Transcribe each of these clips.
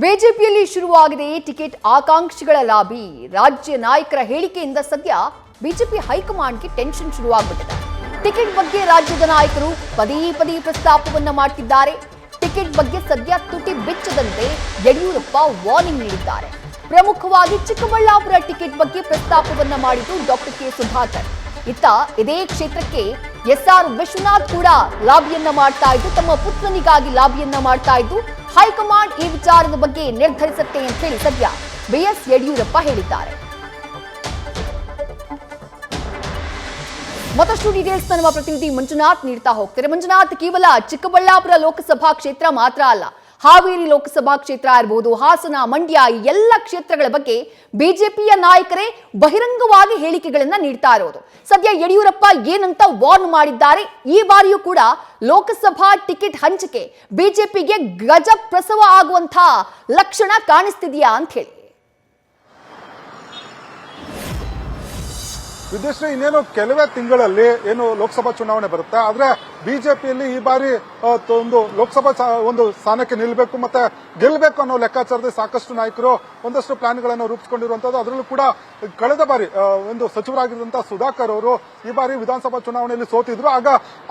ಬಿಜೆಪಿಯಲ್ಲಿ ಶುರುವಾಗಿದೆ ticket ಆಕಾಂಕ್ಷಿಗಳ lobby. ರಾಜ್ಯ ನಾಯಕರ ಹೇಳಿಕೆಯಿಂದ ಸದ್ಯ ಬಿಜೆಪಿ ಹೈಕಮಾಂಡ್ಗೆ ಟೆನ್ಷನ್ ಶುರುವಾಗ್ಬಿಟ್ಟಿದೆ. ಟಿಕೆಟ್ ಬಗ್ಗೆ ರಾಜ್ಯದ ನಾಯಕರು ಪದೇ ಪದೇ ಪ್ರಸ್ತಾಪವನ್ನ ಮಾಡ್ತಿದ್ದಾರೆ. ಟಿಕೆಟ್ ಬಗ್ಗೆ ಸದ್ಯ ತುಟಿ ಬಿಚ್ಚದಂತೆ ಯಡಿಯೂರಪ್ಪ ವಾರ್ನಿಂಗ್ ನೀಡಿದ್ದಾರೆ. ಪ್ರಮುಖವಾಗಿ ಚಿಕ್ಕಬಳ್ಳಾಪುರ ಟಿಕೆಟ್ ಬಗ್ಗೆ ಪ್ರಸ್ತಾಪವನ್ನ ಮಾಡಿದ್ದು ಡಾಕ್ಟರ್ ಕೆ ಸುಧಾಕರ್. ಇತ್ತ ಇದೇ ಕ್ಷೇತ್ರಕ್ಕೆ ಎಸ್ಆರ್ ವಿಶ್ವನಾಥ್ ಕೂಡ ಲಾಬಿಯನ್ನ ಮಾಡ್ತಾ ಇದ್ದು, ತಮ್ಮ ಪುತ್ರನಿಗಾಗಿ ಲಾಬಿಯನ್ನ ಮಾಡ್ತಾ ಇದ್ದು, ಹೈಕಮಾಂಡ್ ಈ ವಿಚಾರದ ಬಗ್ಗೆ ನಿರ್ಧರಿಸುತ್ತೆ ಅಂತ ಹೇಳಿ ಸದ್ಯ ಬಿಎಸ್ ಯಡಿಯೂರಪ್ಪ ಹೇಳಿದ್ದಾರೆ. ಮತ್ತಷ್ಟು ಡೀಟೇಲ್ಸ್ ನಮ್ಮ ಪ್ರತಿನಿಧಿ ಮಂಜುನಾಥ್ ನೀಡ್ತಾ ಹೋಗ್ತಾರೆ. ಮಂಜುನಾಥ್, ಕೇವಲ ಚಿಕ್ಕಬಳ್ಳಾಪುರ ಲೋಕಸಭಾ ಕ್ಷೇತ್ರ ಮಾತ್ರ ಅಲ್ಲ, ಹಾವೇರಿ ಲೋಕಸಭಾ ಕ್ಷೇತ್ರ ಇರಬಹುದು, ಹಾಸನ, ಮಂಡ್ಯ, ಎಲ್ಲ ಕ್ಷೇತ್ರಗಳ ಬಗ್ಗೆ ಬಿಜೆಪಿಯ ನಾಯಕರೇ ಬಹಿರಂಗವಾಗಿ ಹೇಳಿಕೆಗಳನ್ನ ನೀಡ್ತಾ ಇರೋದು. ಸದ್ಯ ಯಡಿಯೂರಪ್ಪ ಏನಂತ ವಾರ್ನ್ ಮಾಡಿದ್ದಾರೆ. ಈ ಬಾರಿಯೂ ಕೂಡ ಲೋಕಸಭಾ ಟಿಕೆಟ್ ಹಂಚಿಕೆ ಬಿಜೆಪಿಗೆ ಗಜ ಪ್ರಸವ ಆಗುವಂತಹ ಲಕ್ಷಣ ಕಾಣಿಸ್ತಿದೆಯಾ ಅಂತ ಹೇಳಿ. ವಿದ್ಯಾಶ್ರೀ, ಇನ್ನೇನು ಕೆಲವೇ ತಿಂಗಳಲ್ಲಿ ಏನು ಲೋಕಸಭಾ ಚುನಾವಣೆ ಬರುತ್ತೆ. ಆದ್ರೆ ಬಿಜೆಪಿಯಲ್ಲಿ ಈ ಬಾರಿ ಒಂದು ಲೋಕಸಭಾ ಒಂದು ಸ್ಥಾನಕ್ಕೆ ನಿಲ್ಲಬೇಕು ಮತ್ತೆ ಗೆಲ್ಲಬೇಕು ಅನ್ನೋ ಲೆಕ್ಕಾಚಾರದಲ್ಲಿ ಸಾಕಷ್ಟು ನಾಯಕರು ಒಂದಷ್ಟು ಪ್ಲಾನ್ಗಳನ್ನು ರೂಪಿಸಿಕೊಂಡಿರುವಂತದ್ದು. ಅದರಲ್ಲೂ ಕೂಡ ಕಳೆದ ಬಾರಿ ಒಂದು ಸಚಿವರಾಗಿರುವಂತಹ ಸುಧಾಕರ್ ಅವರು ಈ ಬಾರಿ ವಿಧಾನಸಭಾ ಚುನಾವಣೆಯಲ್ಲಿ ಸೋತಿದ್ರು.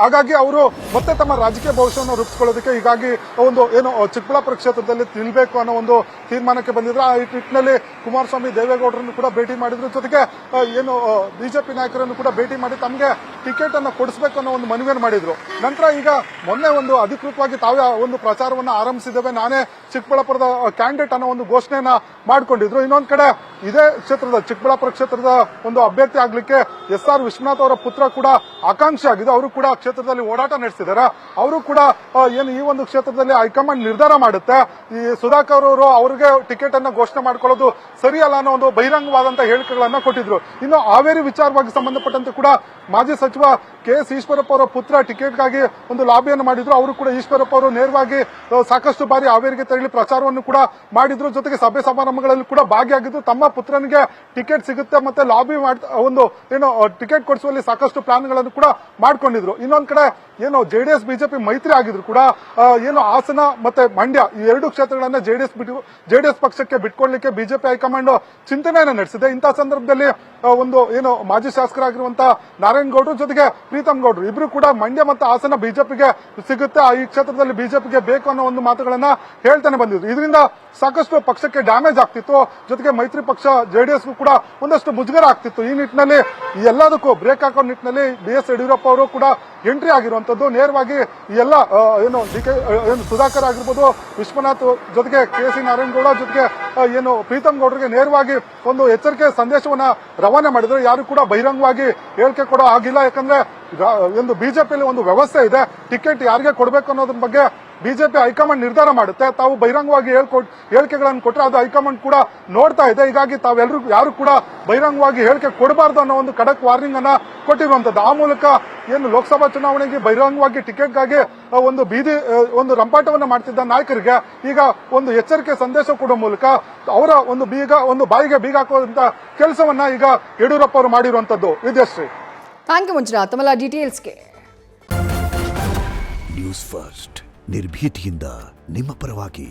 ಹಾಗಾಗಿ ಅವರು ಮತ್ತೆ ತಮ್ಮ ರಾಜಕೀಯ ಭವಿಷ್ಯವನ್ನು ರೂಪಿಸಿಕೊಳ್ಳೋದಕ್ಕೆ ಹೀಗಾಗಿ ಒಂದು ಏನು ಚಿಕ್ಕಬಳ್ಳಾಪುರ ಕ್ಷೇತ್ರದಲ್ಲಿ ನಿಲ್ಲಬೇಕು ಅನ್ನೋ ಒಂದು ತೀರ್ಮಾನಕ್ಕೆ ಬಂದಿದ್ರು. ಆ ನಿಟ್ಟಿನಲ್ಲಿ ಕುಮಾರಸ್ವಾಮಿ, ದೇವೇಗೌಡರನ್ನು ಕೂಡ ಭೇಟಿ ಮಾಡಿದ್ರು. ಜೊತೆಗೆ ಏನು ಬಿಜೆಪಿ ನಾಯಕರನ್ನು ಕೂಡ ಭೇಟಿ ಮಾಡಿ ತಮಗೆ ಟಿಕೆಟ್ ಅನ್ನು ಕೊಡಿಸಬೇಕು ಅನ್ನೋ ಒಂದು ಮನವಿಯನ್ನು ಮಾಡಿದ್ರು. ನಂತರ ಈಗ ಮೊನ್ನೆ ಒಂದು ಅಧಿಕೃತವಾಗಿ ತಾವೇ ಒಂದು ಪ್ರಚಾರವನ್ನು ಆರಂಭಿಸಿದ್ದೇವೆ, ನಾನೇ ಚಿಕ್ಕಬಳ್ಳಾಪುರದ ಕ್ಯಾಂಡಿಡೇಟ್ ಅನ್ನೋ ಒಂದು ಘೋಷಣೆಯನ್ನ ಮಾಡಿಕೊಂಡಿದ್ರು. ಇನ್ನೊಂದು ಕಡೆ ಇದೇ ಕ್ಷೇತ್ರದ ಚಿಕ್ಕಬಳ್ಳಾಪುರ ಕ್ಷೇತ್ರದ ಒಂದು ಅಭ್ಯರ್ಥಿ ಆಗ್ಲಿಕ್ಕೆ ಎಸ್ಆರ್ ವಿಶ್ವನಾಥ್ ಅವರ ಪುತ್ರ ಕೂಡ ಆಕಾಂಕ್ಷಿ ಆಗಿದ್ದು, ಅವರು ಕೂಡ ಕ್ಷೇತ್ರದಲ್ಲಿ ಓಡಾಟ ನಡೆಸಿದ್ದಾರೆ. ಅವರು ಕೂಡ ಏನು ಈ ಒಂದು ಕ್ಷೇತ್ರದಲ್ಲಿ ಹೈಕಮಾಂಡ್ ನಿರ್ಧಾರ ಮಾಡುತ್ತೆ, ಈ ಸುಧಾಕರ್ ಅವರು ಅವರಿಗೆ ಟಿಕೆಟ್ ಅನ್ನ ಘೋಷಣೆ ಮಾಡ್ಕೊಳ್ಳೋದು ಸರಿಯಲ್ಲ ಅನ್ನೋ ಒಂದು ಬಹಿರಂಗವಾದಂತಹ ಹೇಳಿಕೆಗಳನ್ನ ಕೊಟ್ಟಿದ್ರು. ಇನ್ನು ಹಾವೇರಿ ವಿಚಾರವಾಗಿ ಸಂಬಂಧಪಟ್ಟಂತೆ ಕೂಡ ಮಾಜಿ ಸಚಿವ ಕೆಎಸ್ ಈಶ್ವರಪ್ಪ ಅವರ ಪುತ್ರ ಟಿಕೆಟ್ಗಾಗಿ ಒಂದು ಲಾಬಿಯನ್ನು ಮಾಡಿದ್ರು. ಅವರು ಕೂಡ ಈಶ್ವರಪ್ಪ ಅವರು ನೇರವಾಗಿ ಸಾಕಷ್ಟು ಬಾರಿ ಹಾವೇರಿಗೆ ತೆರಳಿ ಪ್ರಚಾರವನ್ನು ಕೂಡ ಮಾಡಿದ್ರು. ಜೊತೆಗೆ ಸಭೆ ಸಮಾರಂಭಗಳಲ್ಲಿ ಕೂಡ ಭಾಗಿಯಾಗಿದ್ರು. ತಮ್ಮ ಪುತ್ರನಿಗೆ ಟಿಕೆಟ್ ಸಿಗುತ್ತೆ ಮತ್ತೆ ಲಾಬಿ ಒಂದು ಏನು ಟಿಕೆಟ್ ಕೊಡಿಸುವಲ್ಲಿ ಸಾಕಷ್ಟು ಪ್ಲಾನ್ಗಳನ್ನು ಕೂಡ ಮಾಡ್ಕೊಂಡಿದ್ರು. ಇನ್ನೊಂದ್ ಕಡೆ ಏನು ಜೆಡಿಎಸ್ ಬಿಜೆಪಿ ಮೈತ್ರಿ ಆಗಿದ್ರು ಕೂಡ ಏನು ಹಾಸನ ಮತ್ತೆ ಮಂಡ್ಯ ಈ ಎರಡು ಕ್ಷೇತ್ರಗಳನ್ನ ಜೆಡಿಎಸ್ ಪಕ್ಷಕ್ಕೆ ಬಿಟ್ಕೊಡ್ಲಿಕ್ಕೆ ಬಿಜೆಪಿ ಹೈಕಮಾಂಡ್ ಚಿಂತನೆಯನ್ನು ನಡೆಸಿದೆ. ಇಂತಹ ಸಂದರ್ಭದಲ್ಲಿ ಒಂದು ಏನು ಮಾಜಿ ಶಾಸಕರಾಗಿರುವಂತಹ ನಾರಾಯಣಗೌಡರು ಜೊತೆಗೆ ಪ್ರೀತಮ್ ಗೌಡರು ಇಬ್ರು ಕೂಡ ಮಂಡ್ಯ ಮತ್ತು ಹಾಸನ ಬಿಜೆಪಿಗೆ ಸಿಗುತ್ತೆ, ಈ ಕ್ಷೇತ್ರದಲ್ಲಿ ಬಿಜೆಪಿಗೆ ಬೇಕು ಅನ್ನೋ ಒಂದು ಮಾತುಗಳನ್ನ ಹೇಳ್ತಾನೆ ಬಂದಿದ್ರು. ಇದರಿಂದ ಸಾಕಷ್ಟು ಪಕ್ಷಕ್ಕೆ ಡ್ಯಾಮೇಜ್ ಆಗ್ತಿತ್ತು. ಜೊತೆಗೆ ಮೈತ್ರಿ ಪಕ್ಷ ಜೆಡಿಎಸ್ಗೂ ಕೂಡ ಒಂದಷ್ಟು ಮುಜುಗರ ಆಗ್ತಿತ್ತು. ಈ ನಿಟ್ಟಿನಲ್ಲಿ ಎಲ್ಲದಕ್ಕೂ ಬ್ರೇಕ್ ಹಾಕೋ ನಿಟ್ಟಿನಲ್ಲಿ ಬಿಎಸ್ ಯಡಿಯೂರಪ್ಪ ಅವರು ಕೂಡ ಎಂಟ್ರಿ ಆಗಿರುವಂತದ್ದು. ನೇರವಾಗಿ ಎಲ್ಲ ಏನು ಸುಧಾಕರ್ ಆಗಿರ್ಬೋದು, ವಿಶ್ವನಾಥ್ ಜೊತೆಗೆ ಕೆಸಿ ನಾರಾಯಣಗೌಡ ಜೊತೆಗೆ ಏನು ಪ್ರೀತಮ್ ಗೌಡರಿಗೆ ನೇರವಾಗಿ ಒಂದು ಎಚ್ಚರಿಕೆ ಸಂದೇಶವನ್ನ ರವಾನೆ ಮಾಡಿದ್ರು. ಯಾರು ಕೂಡ ಬಹಿರಂಗವಾಗಿ ಹೇಳಿಕೆ ಕೊಡೋ ಆಗಿಲ್ಲ. ಯಾಕಂದ್ರೆ ಒಂದು ಬಿಜೆಪಿಯಲ್ಲಿ ಒಂದು ವ್ಯವಸ್ಥೆ ಇದೆ, ಟಿಕೆಟ್ ಯಾರಿಗೆ ಕೊಡಬೇಕು ಅನ್ನೋದ್ರ ಬಗ್ಗೆ ಬಿಜೆಪಿ ಹೈಕಮಾಂಡ್ ನಿರ್ಧಾರ ಮಾಡುತ್ತೆ. ತಾವು ಬಹಿರಂಗವಾಗಿ ಹೇಳಿಕೆಗಳನ್ನು ಕೊಟ್ಟರೆ ಅದು ಹೈಕಮಾಂಡ್ ಕೂಡ ನೋಡ್ತಾ ಇದೆ. ಹೀಗಾಗಿ ತಾವೆಲ್ಲರೂ ಯಾರು ಕೂಡ ಬಹಿರಂಗವಾಗಿ ಹೇಳಿಕೆ ಕೊಡಬಾರ್ದು ಅನ್ನೋ ಒಂದು ಖಡಕ್ ವಾರ್ನಿಂಗ್ ಅನ್ನ ಕೊಟ್ಟಿರುವಂತದ್ದು. ಆ ಮೂಲಕ ಏನು ಲೋಕಸಭಾ ಚುನಾವಣೆಗೆ ಬಹಿರಂಗವಾಗಿ ಟಿಕೆಟ್ಗಾಗಿ ಒಂದು ಒಂದು ರಂಪಾಟವನ್ನ ಮಾಡ್ತಿದ್ದ ನಾಯಕರಿಗೆ ಈಗ ಒಂದು ಎಚ್ಚರಿಕೆ ಸಂದೇಶ ಕೊಡುವ ಮೂಲಕ ಅವರ ಒಂದು ಬಾಯಿಗೆ ಬೀಗ ಹಾಕುವಂತ ಕೆಲಸವನ್ನ ಈಗ ಯಡಿಯೂರಪ್ಪ ಅವರು ಮಾಡಿರುವಂತದ್ದು. ವಿದ್ಯಾಶ್ರೀ, ಥ್ಯಾಂಕ್ ಯು ಮಂಜುನಾಥ್, ತಮ್ಮೆಲ್ಲ ಡೀಟೇಲ್ಸ್ಗೆ. ನ್ಯೂಸ್ ಫಸ್ಟ್ ನಿರ್ಭೀತಿಯಿಂದ ನಿಮ್ಮ ಪರವಾಗಿ.